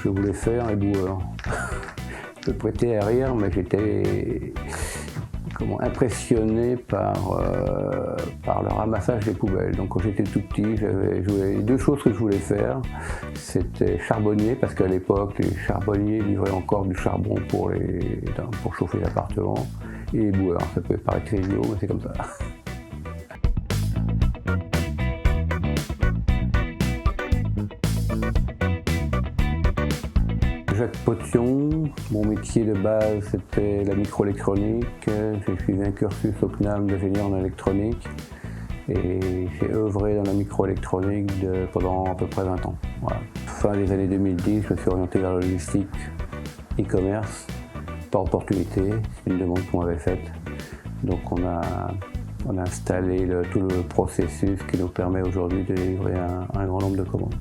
je voulais faire éboueur. Je me prêtais à rire, mais j'étais impressionné par le ramassage des poubelles. Donc quand j'étais tout petit, j'avais deux choses que je voulais faire. C'était charbonnier, parce qu'à l'époque, les charbonniers livraient encore du charbon pour chauffer l'appartement. Et éboueur, ça peut paraître idiot, mais c'est comme ça. Jacques Potion, mon métier de base c'était la microélectronique. J'ai suivi un cursus au CNAM d'ingénieur en électronique et j'ai œuvré dans la microélectronique pendant à peu près 20 ans. Voilà. Fin des années 2010, je me suis orienté vers la logistique, e-commerce, par opportunité, c'est une demande qu'on m'avait faite. Donc on a installé tout le processus qui nous permet aujourd'hui de livrer un grand nombre de commandes.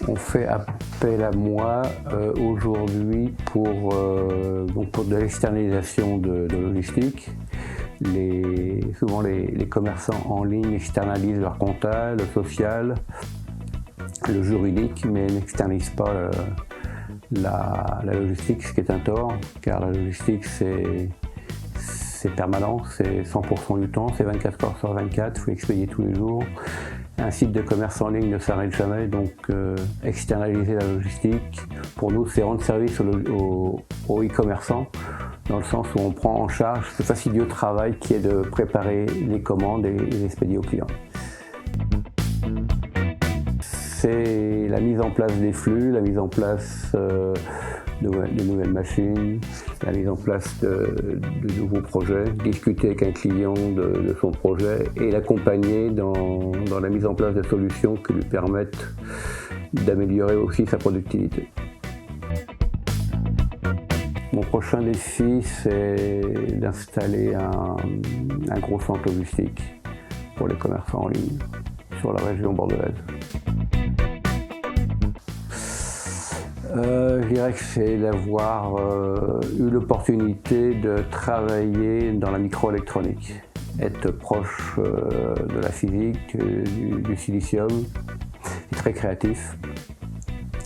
On fait appel à moi aujourd'hui pour de l'externalisation de logistique. Souvent les commerçants en ligne externalisent leur compta, le social, le juridique, mais n'externalisent pas la logistique, ce qui est un tort, car la logistique c'est permanent, c'est 100% du temps, c'est 24 heures sur 24, il faut expédier tous les jours. Un site de commerce en ligne ne s'arrête jamais, donc externaliser la logistique, pour nous c'est rendre service aux e-commerçants, dans le sens où on prend en charge ce fastidieux travail qui est de préparer les commandes et les expédier aux clients. C'est la mise en place des flux, la mise en place de nouvelles machines, la mise en place de nouveaux projets, discuter avec un client de son projet et l'accompagner dans la mise en place de solutions qui lui permettent d'améliorer aussi sa productivité. Mon prochain défi, c'est d'installer un gros centre logistique pour les commerçants en ligne sur la région bordelaise. Je dirais que c'est d'avoir eu l'opportunité de travailler dans la microélectronique, être proche de la physique, du silicium, et très créatif.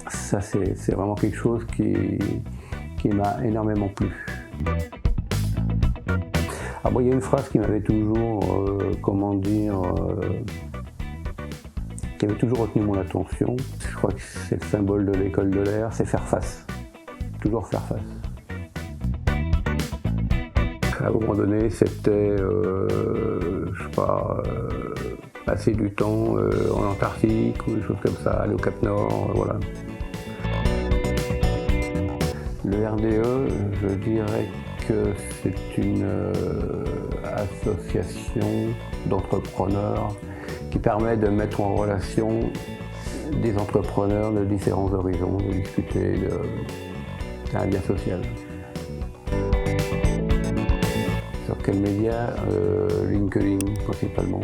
Ça c'est vraiment quelque chose qui m'a énormément plu. Alors, il y a une phrase qui m'avait toujours, qui avait toujours retenu mon attention. Je crois que c'est le symbole de l'école de l'air, c'est faire face. Toujours faire face. À un moment donné, c'était, passer du temps en Antarctique ou des choses comme ça, aller au Cap Nord, voilà. Le RDE, je dirais que c'est une association d'entrepreneurs qui permet de mettre en relation des entrepreneurs de différents horizons, de discuter d'un lien social. Sur quel média? LinkedIn principalement.